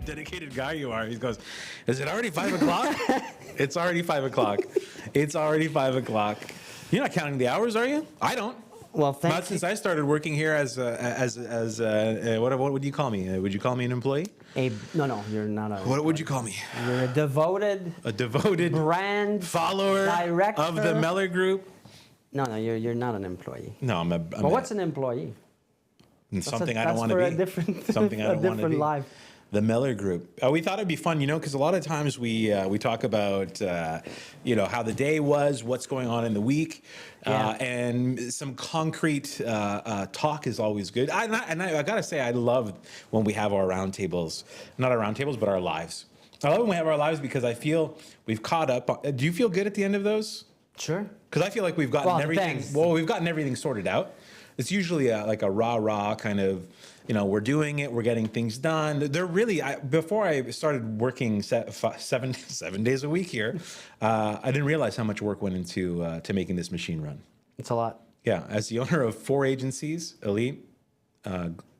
dedicated guy you are. He goes, is it already 5 o'clock? It's already 5 o'clock. It's already 5 o'clock. You're not counting the hours, are you? I don't. Well, thank Not since I started working here as what would you call me? Would you call me an employee? No, you're not a. What would you call me? You're a devoted brand follower, director of the Mellor Group. No, you're not an employee. No, I'm what's an employee? Something I don't want to be. Something I don't want to be. Life. The Mellor Group. We thought it'd be fun, because a lot of times we talk about, how the day was, what's going on in the week, and some concrete talk is always good. And I got to say, I love when we have our roundtables, not our roundtables, but our lives. I love when we have our lives because I feel we've caught up. Do you feel good at the end of those? Sure. Because I feel like we've gotten everything. Thanks. Well, we've gotten everything sorted out. It's usually like a rah kind of. We're doing it. We're getting things done. They're really. Before I started working 7 days a week here, I didn't realize how much work went into to making this machine run. It's a lot. Yeah, as the owner of 4 agencies, Elite,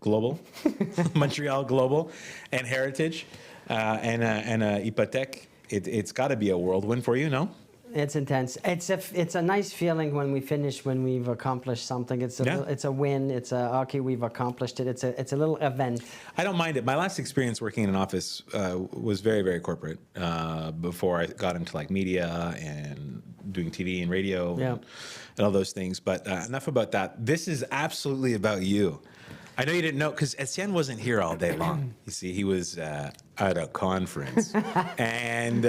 Global, Montreal Global, and Heritage, and Hypothèque, it's got to be a whirlwind for you, no? It's intense. It's a nice feeling when we finish, when we've accomplished something. It's a win. It's okay, we've accomplished it. It's a little event. I don't mind it. My last experience working in an office was very, very corporate. Before I got into like media and doing TV and radio and all those things. But enough about that. This is absolutely about you. I know you didn't know because Etienne wasn't here all day long. You see, he was at a conference, and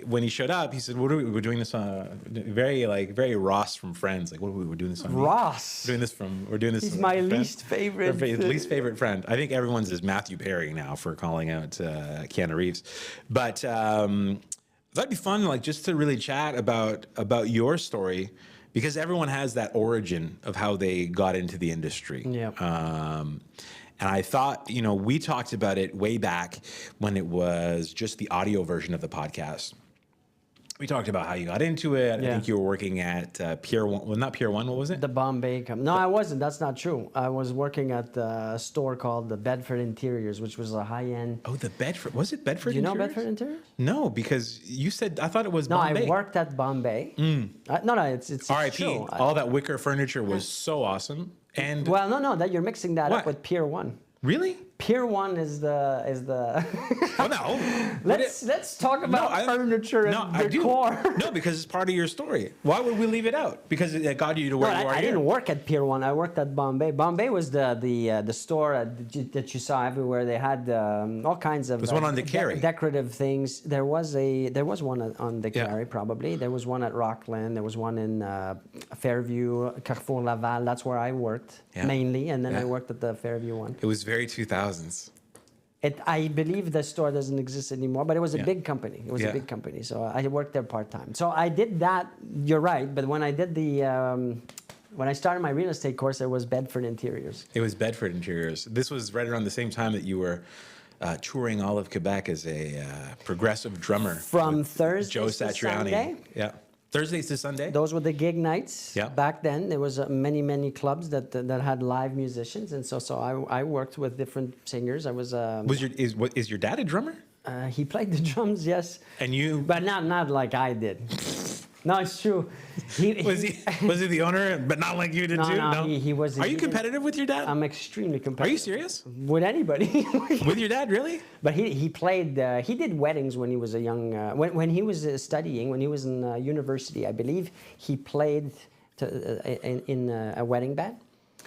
when he showed up, he said, "What are we? We're doing this on very Ross from Friends. Like, what are we? We're doing this on Ross. We're doing this. He's my least favorite. Least favorite friend. I think everyone's is Matthew Perry now for calling out Keanu Reeves, but that'd be fun, like just to really chat about your story. Because everyone has that origin of how they got into the industry. Yeah. And I thought, we talked about it way back when it was just the audio version of the podcast. We talked about how you got into it. Yeah. I think you were working at Pier 1. Well, not Pier 1. What was it? The Bombay company. No, I wasn't. That's not true. I was working at a store called the Bedford Interiors, which was a high-end. Oh, the Bedford. Was it Bedford Do you Interiors? know Bedford Interiors? No, because you said, I thought it was Bombay. No, I worked at Bombay. No, it's R.I.P. true. All that wicker furniture was so awesome. And Well, no, that you're mixing that What? up with Pier 1. Really? Pier 1 is the. Oh, no. Let's talk about furniture and decor. No, because it's part of your story. Why would we leave it out? Because it got you to where you are I here. didn't work at Pier 1. I worked at Bombay. Bombay was the store that you saw everywhere. They had all kinds of. There's one on the Carry. Decorative things. There was one on the Carry probably. There was one at Rockland. There was one in Fairview, Carrefour Laval. That's where I worked mainly, and then I worked at the Fairview one. It was very 2000s. I believe the store doesn't exist anymore, but it was a big company. It was a big company, so I worked there part-time. So I did that, you're right, but when I did when I started my real estate course, it was Bedford Interiors. It was Bedford Interiors. This was right around the same time that you were touring all of Quebec as a progressive drummer. From Thursday Joe to Satriani. Sunday? Yeah. Thursdays to Sunday? Those were the gig nights. Yeah. Back then, there was many clubs that had live musicians, and so I worked with different singers. I was. Is your dad a drummer? He played the drums, yes. And you? But not like I did. No, it's true. Was he the owner, but not like you did too? No, he was. Are you competitive with your dad? I'm extremely competitive. Are you serious? With anybody. With your dad, really? But he played. He did weddings when he was a young. When he was studying, when he was in university, I believe he played in a wedding band.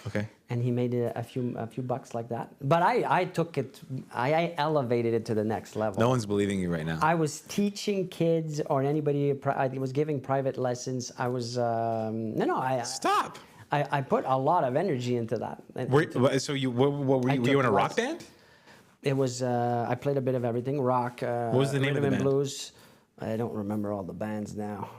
Okay. And he made a few bucks like that. But I took it. I elevated it to the next level. No one's believing you right now. I was teaching kids or anybody. I was giving private lessons. I was Stop. I put a lot of energy into that. So were you in a rock band? It was. I played a bit of everything. Rock. What was the name of the band? Blues. I don't remember all the bands now.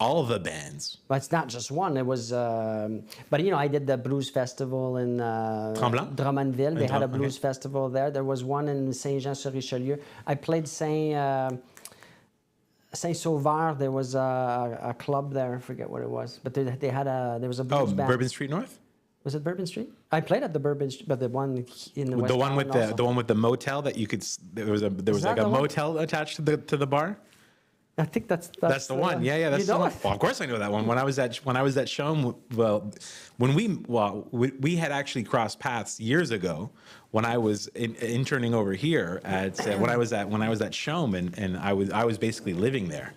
All the bands. But it's not just one. It was, but I did the blues festival in Drummondville. They had a blues festival there. There was one in Saint-Jean-sur-Richelieu. I played Saint-Sauveur. There was a club there. I forget what it was. But there was a blues band. Bourbon Street North? Was it Bourbon Street? I played at the Bourbon, but the one in the West The one with Island also. the one with the motel that you could. There was like a motel attached to the bar. I think that's the one. Yeah, that's the one. Well, of course I know that one. When I was at Showm, we had actually crossed paths years ago when I was interning over here at when I was at Showm, and I was basically living there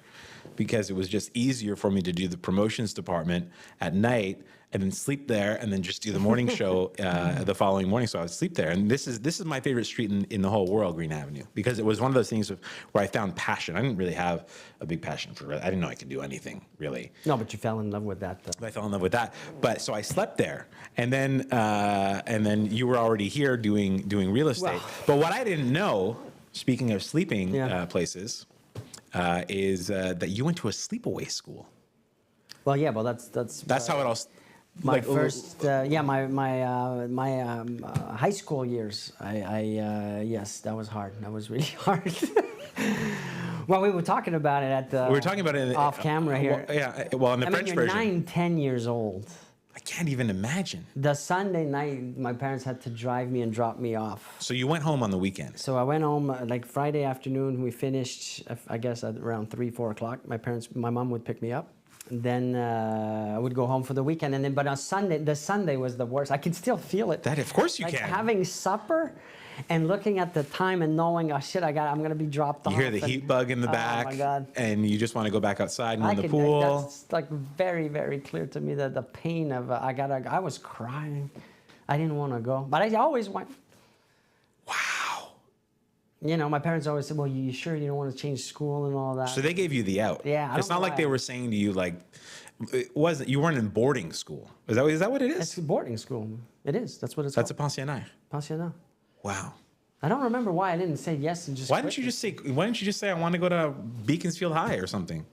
because it was just easier for me to do the promotions department at night and then sleep there and then just do the morning show the following morning. So I would sleep there. And this is my favorite street in the whole world, Green Avenue, because it was one of those things where I found passion. I didn't really have a big passion for it. I didn't know I could do anything, really. No, but you fell in love with that. I fell in love with that. But so I slept there. And then you were already here doing real estate. Wow. But what I didn't know, speaking of sleeping places, is that you went to a sleepaway school. Well, yeah, well, that's how it all. My first, my high school years. Yes, that was hard. That was really hard. Well, we were talking about it at the. We were talking about it off camera here. Well, yeah, well, in the French version. You're 9-10 years old. I can't even imagine. The Sunday night, my parents had to drive me and drop me off. So you went home on the weekend. So I went home like Friday afternoon. We finished, I guess, at around 3-4 o'clock. My mom would pick me up. Then I would go home for the weekend, and then but on Sunday, the Sunday was the worst. I can still feel it. That of course you like can. Having supper, and looking at the time and knowing, oh shit, I'm gonna be dropped off. You hear the heat bug in the back. Oh my God. And you just want to go back outside and in the pool. That's like very, very clear to me that the pain of I was crying. I didn't want to go, but I always went. Wow. You know, my parents always said, well, you sure you don't want to change school and all that? So they gave you the out. Yeah. It's not like they were saying to you, like, you weren't in boarding school. Is that what it is? It's boarding school. It is. That's what it's That's called. a pensionnat. Pensionnat. Wow. I don't remember why I didn't say yes and just Why didn't you just say I want to go to Beaconsfield High or something?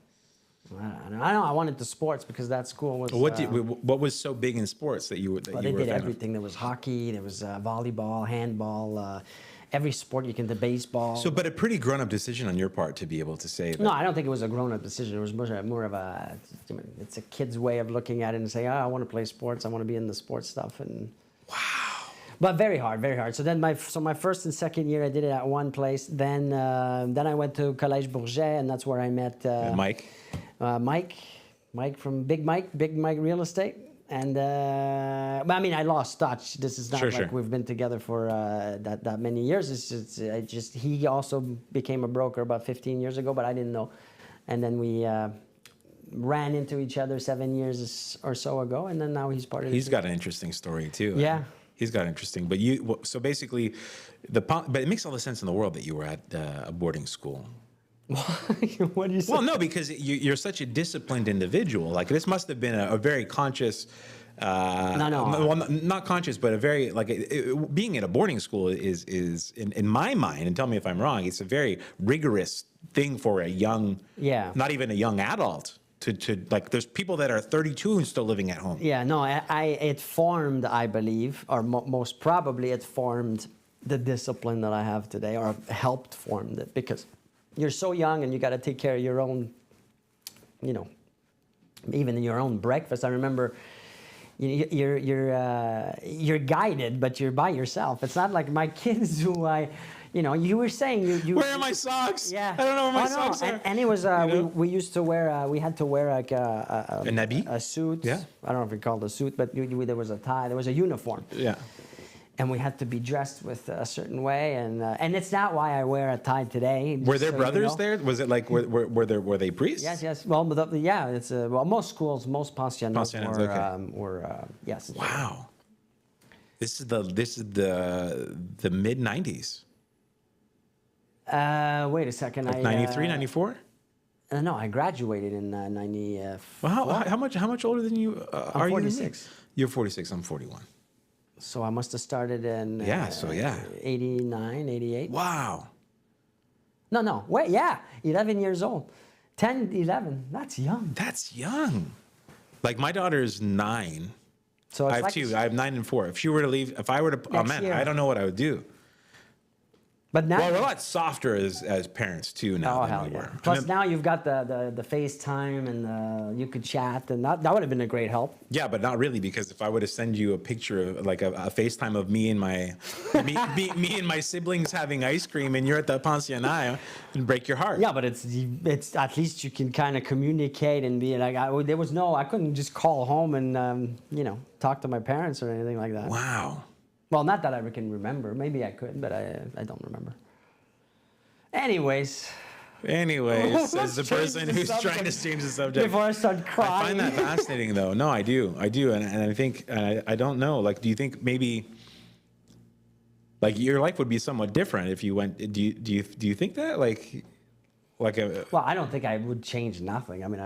I know. I wanted the sports because that school was. What was so big in sports that you were? They did everything. There was hockey. There was volleyball, handball. Every sport you can do, baseball. So, but a pretty grown-up decision on your part to be able to say that. No, I don't think it was a grown-up decision. It was more of it's a kid's way of looking at it and saying, I want to play sports. I want to be in the sports stuff. And wow. But very hard, very hard. So then my first and second year, I did it at one place. Then I went to Collège Bourget, and that's where I met Mike. Mike from Big Mike Real Estate. And but I mean, I lost touch. This is not like we've been together for that many years. It's just he also became a broker about 15 years ago, but I didn't know. And then we ran into each other 7 years or so ago, and then now he's part of. He's got an interesting story too. Yeah, he's got interesting. But so basically, but it makes all the sense in the world that you were at a boarding school. What do you say? Well, no, because you're such a disciplined individual. Like this must have been a very conscious. Well, not conscious, but a very being in a boarding school is in my mind. And tell me if I'm wrong. It's a very rigorous thing for a young, not even a young adult. To like, there's people that are 32 and still living at home. Yeah, no, it formed, I believe, or most probably, it formed the discipline that I have today, or helped form it because. You're so young and you got to take care of your own, even your own breakfast. I remember you're guided, but you're by yourself. It's not like my kids who you were saying you. Where are my socks? Yeah. I don't know where my socks are. And it was, we used to wear, we had to wear like a suit. Yeah. I don't know if we called it a suit, but there was a tie, there was a uniform. Yeah. And we had to be dressed with a certain way, and it's not why I wear a tie today. Were there brothers there? Was it like were they priests? Yes. Well, it's most schools, most pensionnats were yes. Wow. This is the mid 90s. Wait a second. Like 93, 94? No, I graduated in 94. Well, how much older than you are you? 46. You're 46. I'm 41. So I must have started in 89, 88. Wow. No, wait, 11 years old. 10, 11, that's young. That's young. Like my daughter is 9. So I have 2. I have 9 and 4. If she were to leave, if I were to, I don't know what I would do. But now, well, we're a lot softer as parents too now oh than hell we yeah! were. Plus now you've got the FaceTime and you could chat, and that would have been a great help. Yeah, but not really, because if I were to send you a picture of like a FaceTime of me and my me and my siblings having ice cream, and you're at the pensionnat, it'd break your heart. Yeah, but it's at least you can kind of communicate and be like, I couldn't just call home and talk to my parents or anything like that. Wow. Well, not that I can remember. Maybe I could, but I don't remember. Anyways, as the person who's trying to change the subject. Before I start crying. I find that fascinating, though. No, I do, and I think I don't know. Like, do you think maybe like your life would be somewhat different if you went? Do you think that Well, I don't think I would change nothing. I mean,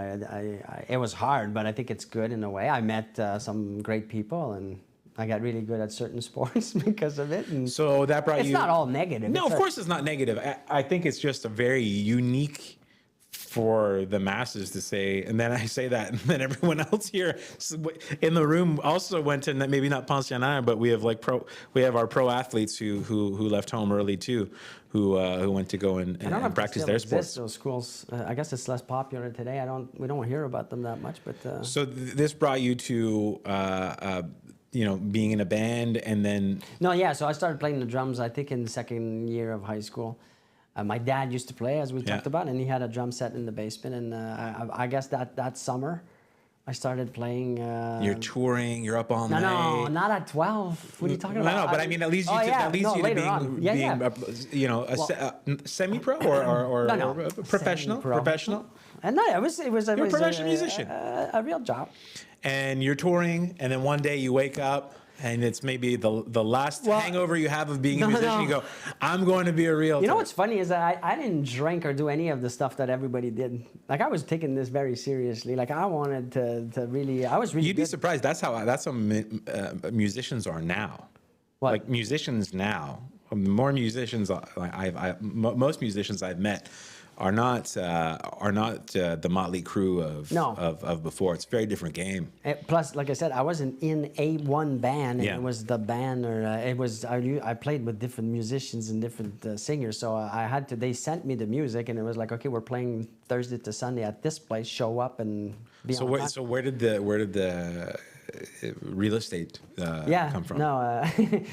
it was hard, but I think it's good in a way. I met some great people, and I got really good at certain sports because of it. And so that brought it's not all negative. No, of course it's not negative. I think it's just a very unique for the masses to say, and then I say that, and then everyone else here in the room also went to, maybe not pensionnat, but we have our pro athletes who left home early too, who went to go and practice their sports. Those schools, I guess it's less popular today. We don't hear about them that much, but so this brought you to being in a band, and then so I started playing the drums, I think, in the second year of high school. My dad used to play, as we talked about, and he had a drum set in the basement, and I guess that summer I started playing. You're touring, you're up all night. No, not at 12. What are you talking about? No, but I mean, at least you being semi-pro or professional? Semi-pro. Professional? And no, it was You're a professional musician. A real job. And you're touring, and then one day you wake up, and it's maybe the last hangover you have of being a musician. You go, I'm going to be a realtor. You know what's funny is that I didn't drink or do any of the stuff that everybody did. Like, I was taking this very seriously. Like, I wanted to really, I was really You'd be surprised. That's how musicians are now. What? Like, musicians now, more musicians, most musicians I've met are not the motley crew of before. It's a very different game. Plus, like I said, I wasn't in one band. Yeah. It was the band, or I played with different musicians and different singers. So they sent me the music, and it was like, okay, we're playing Thursday to Sunday at this place. Show up and be on time. So where did the real estate come from?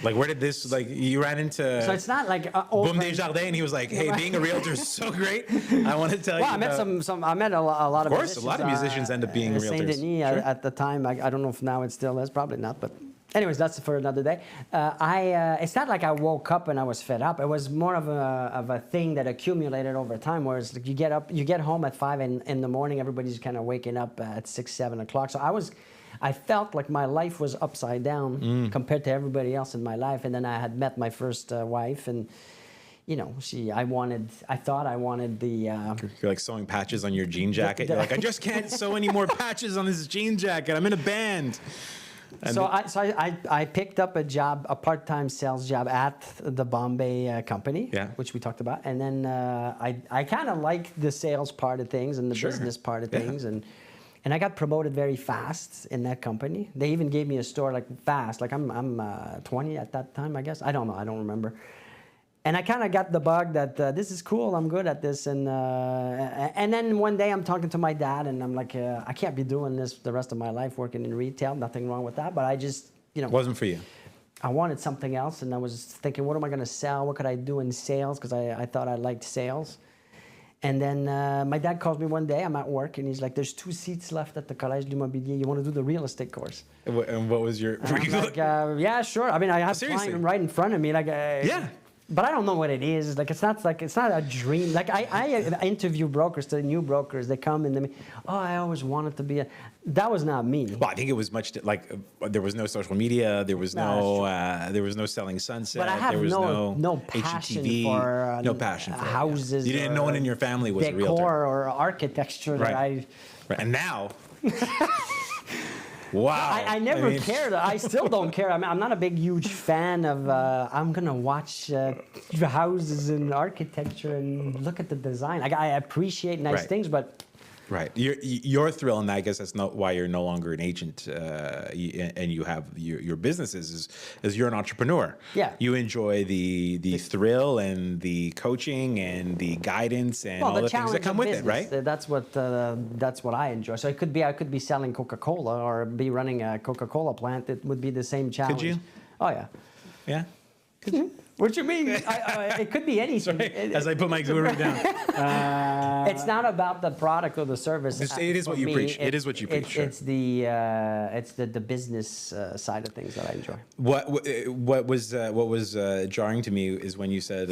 Like, where did this, like, you ran into so it's not like Boom Desjardins, and he was like, hey, being a realtor is so great, I want to tell you. I met I met a lot of musicians. A lot of musicians end up being realtors. Saint Denis at the time. I don't know if now it still is, probably not, but anyways, that's for another day. It's not like I woke up and I was fed up. It was more of a thing that accumulated over time, where it's like you get home at 5 in the morning, everybody's kind of waking up at 6, 7 o'clock. So I felt like my life was upside down compared to everybody else in my life. And then I had met my first wife, and I thought I wanted the. You're like sewing patches on your jean jacket. You're like, I just can't sew any more patches on this jean jacket. I'm in a band. And I picked up a part-time sales job at the Bombay company, which we talked about, and then I kind of liked the sales part of things and the business part of things, and I got promoted very fast in that company. They even gave me a store like fast. Like I'm 20 at that time, I guess. I don't know. I don't remember. And I kind of got the bug that this is cool. I'm good at this. And then one day I'm talking to my dad, and I'm like, I can't be doing this the rest of my life, working in retail. Nothing wrong with that, but I just wasn't for you. I wanted something else, and I was thinking, what am I going to sell? What could I do in sales? Because I thought I liked sales. And then my dad calls me one day. I'm at work, and he's like, "There's 2 seats left at the Collège de l'Immobilier. You want to do the real estate course?" And what was your? I'm like, yeah, sure. I mean, I have client right in front of me, like, yeah. But I don't know what it is. Like, it's not a dream. Like, I interview brokers, the new brokers. They come and I always wanted to be a. That was not me. Well, I think it was much like there was no social media. There was no selling Sunset. But I have there was no passion for no passion for houses. You didn't. No one in your family was a realtor. Decor or architecture. Right. And now. Wow. I never cared. I still don't care. I mean, I'm not a big, huge fan of, I'm going to watch houses and architecture and look at the design. I appreciate nice things, but Right. Your thrill, and I guess that's not why you're no longer an agent, and you have your businesses, is you're an entrepreneur. Yeah. You enjoy the thrill and the coaching and the guidance and all the things that come with it, right? That's what I enjoy. So I could be selling Coca-Cola or be running a Coca-Cola plant. It would be the same challenge. Could you? Oh yeah. Yeah. Could you? What do you mean? It could be anything. Sorry, as I put my guru down. It's not about the product or the service. It is what you preach. It is what you preach. It's the business side of things that I enjoy. What was jarring to me is when you said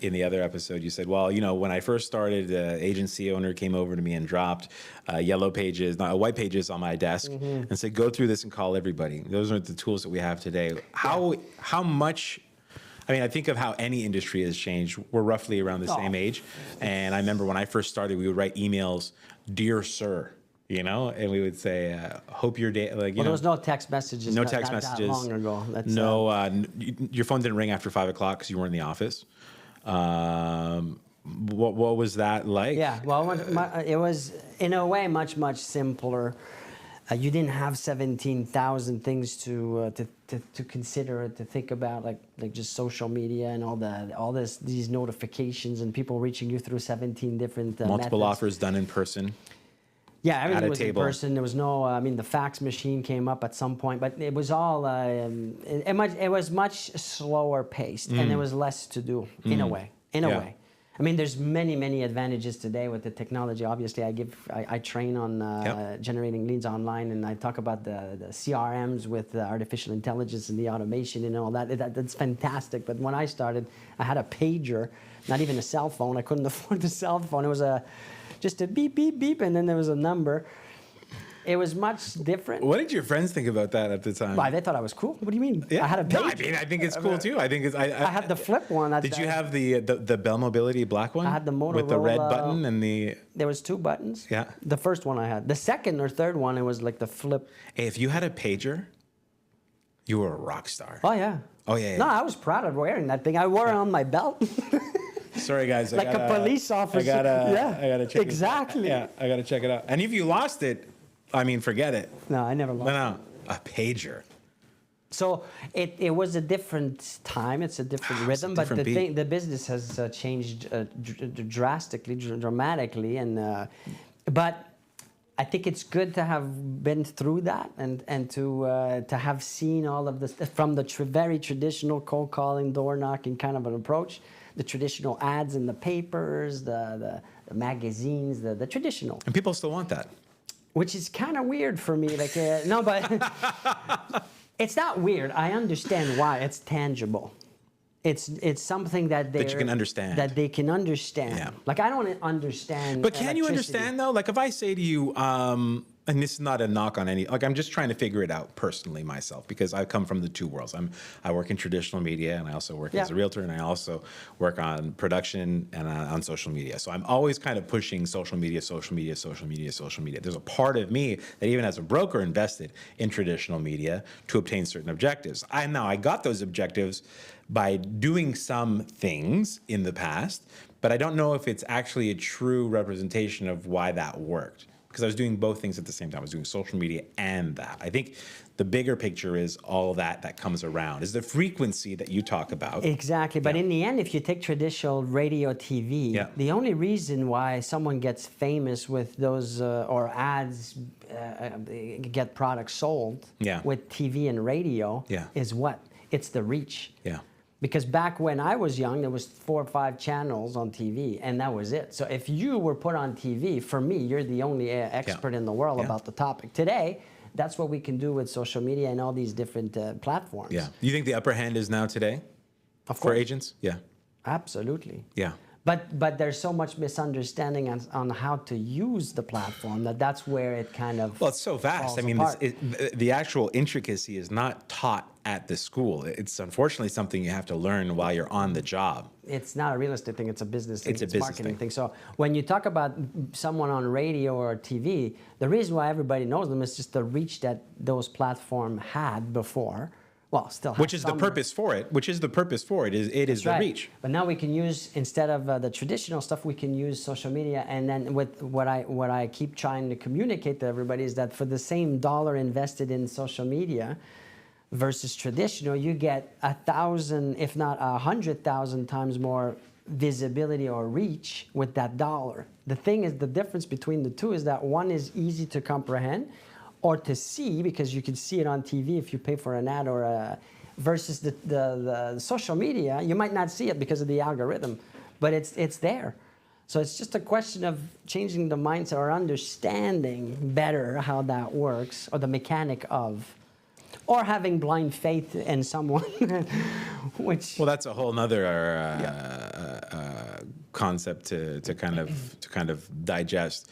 in the other episode, you said, well, when I first started, agency owner came over to me and dropped white pages on my desk and said, go through this and call everybody. Those aren't the tools that we have today. How much? I mean, I think of how any industry has changed. We're roughly around the same age. And I remember when I first started, we would write emails, "Dear Sir," and we would say, "Hope your day." There was no text messages. No text messages. That long ago. Your phone didn't ring after 5 o'clock because you weren't in the office. What was that like? Yeah, well, it was in a way much simpler. You didn't have 17,000 things to consider, to think about, like just social media and these notifications and people reaching you through 17 different multiple methods. offers done in person. Yeah, everything was in person. There was no. The fax machine came up at some point, but it was all. It was much slower paced, and there was less to do in a way. In a way. There's many advantages today with the technology. Obviously, I train on generating leads online, and I talk about the CRMs with the artificial intelligence and the automation and all that. That's fantastic. But when I started, I had a pager, not even a cell phone. I couldn't afford the cell phone. It was just a beep, beep, beep, and then there was a number. It was much different. What did your friends think about that at the time? Well, they thought I was cool. What do you mean? Yeah. I had a page. No, I think it's cool too. I think I had the flip one. Did you have the Bell Mobility black one? I had the Motorola with the red button and the. There was 2 buttons. Yeah. The first one I had. The second or third one, it was like the flip. Hey, if you had a pager, you were a rock star. Oh yeah. Oh yeah. No, I was proud of wearing that thing. I wore it on my belt. Sorry, guys. Like a police officer. I gotta check. Exactly. I gotta check it out. And if you lost it, forget it. No, I never lost. No, a pager. So it was a different time. It's a different rhythm, but the business has changed drastically, dramatically, and but I think it's good to have been through that and to have seen all of this from the very traditional cold calling, door knocking kind of an approach, the traditional ads in the papers, the magazines, the traditional. And people still want that. Which is kind of weird for me. No, but it's not weird. I understand why. It's tangible. It's something that you can understand. That they can understand. Yeah. Like I don't understand. But can you understand though? Like if I say to you, and this is not a knock on any. I'm just trying to figure it out personally myself because I come from the two worlds. I work in traditional media and I also work as a realtor and I also work on production and on social media. So I'm always kind of pushing social media. There's a part of me that even as a broker invested in traditional media to obtain certain objectives. I got those objectives by doing some things in the past, but I don't know if it's actually a true representation of why that worked. Because I was doing both things at the same time. I was doing social media and that. I think the bigger picture is all that comes around, is the frequency that you talk about. Exactly. But in the end, if you take traditional radio, TV, the only reason why someone gets famous with those or ads get products sold with TV and radio is what? It's the reach. Yeah. Because back when I was young, there was 4 or 5 channels on TV, and that was it. So if you were put on TV, for me, you're the only expert in the world about the topic. Today, that's what we can do with social media and all these different platforms. Yeah. You think the upper hand is now today for agents? Yeah. Absolutely. Yeah. But there's so much misunderstanding on how to use the platform that's where it kind of it's so vast. The actual intricacy is not taught at the school. It's unfortunately something you have to learn while you're on the job. It's not a real estate thing. It's a business thing. It's a business marketing thing. So when you talk about someone on radio or TV, the reason why everybody knows them is just the reach that those platforms had before well, still have which is the some. purpose for it. Which is the purpose for it. It is the Right. reach. But now we can use, instead of the traditional stuff, we can use social media. And then with what I keep trying to communicate to everybody is that for the same dollar invested in social media versus traditional, you get 1,000, if not 100,000 times more visibility or reach with that dollar. The thing is, the difference between the two is that one is easy to comprehend or to see, because you can see it on TV if you pay for an ad, or versus the social media, you might not see it because of the algorithm, but it's there. So it's just a question of changing the mindset or understanding better how that works, or the mechanic of, or having blind faith in someone, which... Well, that's a whole nother concept to kind of digest.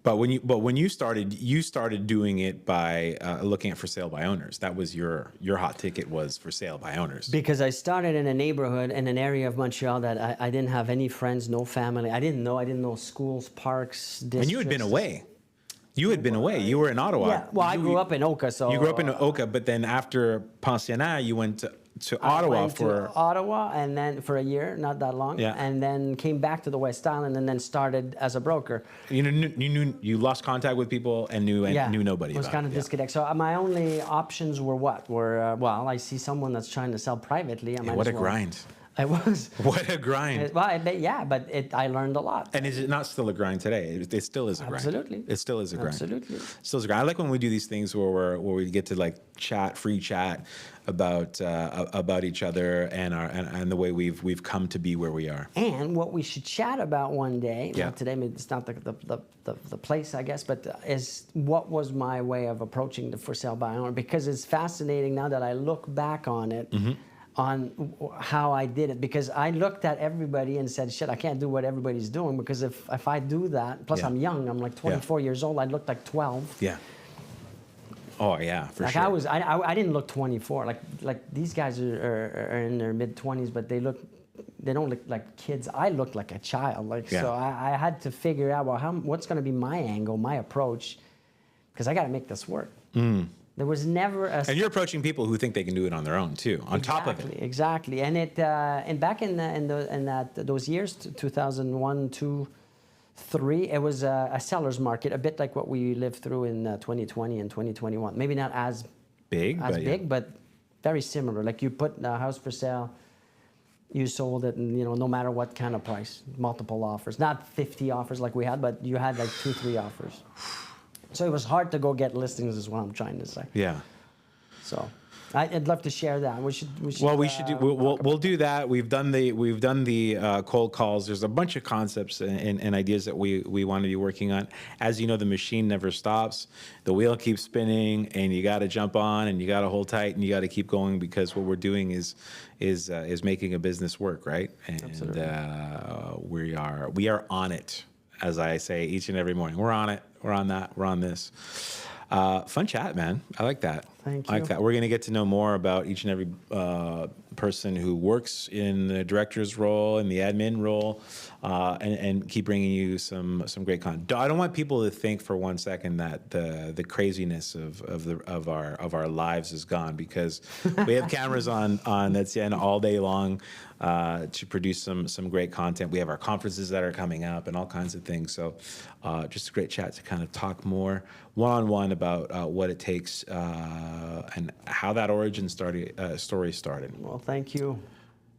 But when you started doing it by looking at for sale by owners. That was your hot ticket, was for sale by owners. Because I started in a neighborhood in an area of Montreal that I didn't have any friends, no family. I didn't know schools, parks, districts. And you had been away. You had been away. You were in Ottawa. Yeah. Well, I grew up in Oka, so you grew up in Oka, but then after pensionnat, you went to Ottawa to Ottawa, and then for a year, not that long, yeah. And then came back to the West Island, and then started as a broker. You lost contact with people and knew nobody. It was kind of disconnect. So my only options were well, I see someone that's trying to sell privately. What a grind! It was. What a grind. But I learned a lot. And is it not still a grind today? It still is a grind. Absolutely. It still is a grind. Absolutely. Still is a grind. I like when we do these things where we get to like free chat about each other and the way we've come to be where we are. And what we should chat about one day. Yeah. Well, today it's not the place, I guess, but is what was my way of approaching the for sale by owner, because it's fascinating now that I look back on it. Mm-hmm. On how I did it, because I looked at everybody and said, shit, I can't do what everybody's doing, because if I do that, plus I'm young, I'm like 24 years old, I looked like 12. Yeah. Oh yeah, for sure. I didn't look 24. Like these guys are in their mid 20s, but they don't look like kids. I looked like a child. So I had to figure out, what's going to be my angle, my approach, because I got to make this work. Mm. There was never a... And you're approaching people who think they can do it on their own too, on top of it. Exactly. And back in those years, 2001, 2, 3, it was a seller's market, a bit like what we lived through in 2020 and 2021. Maybe not as big, but very similar. Like you put a house for sale, you sold it, and no matter what kind of price, multiple offers, not 50 offers like we had, but you had like 2, 3 offers. So it was hard to go get listings, is what I'm trying to say. Yeah. So I'd love to share that. We should. We'll do that. We've done the cold calls. There's a bunch of concepts and ideas that we want to be working on. As you know, the machine never stops. The wheel keeps spinning, and you got to jump on, and you got to hold tight, and you got to keep going, because what we're doing is making a business work, right? And we are on it. As I say each and every morning, we're on it. We're on that. We're on this. Fun chat, man. I like that. Thank you. I like that. We're going to get to know more about each and every person who works in the director's role, in the admin role, and keep bringing you some great content. I don't want people to think for one second that the craziness of our lives is gone, because we have cameras on Etienne all day long to produce some great content. We have our conferences that are coming up and all kinds of things. So just a great chat to kind of talk more one-on-one about what it takes and how that origin story started. Well, thank you.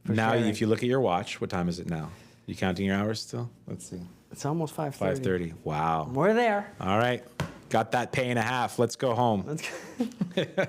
Now, sharing. if you look at your watch, what time is it now? You counting your hours still? Let's see. It's almost 5:30. 5:30. Wow. We're there. All right. Got that pay and a half. Let's go home. Let's go.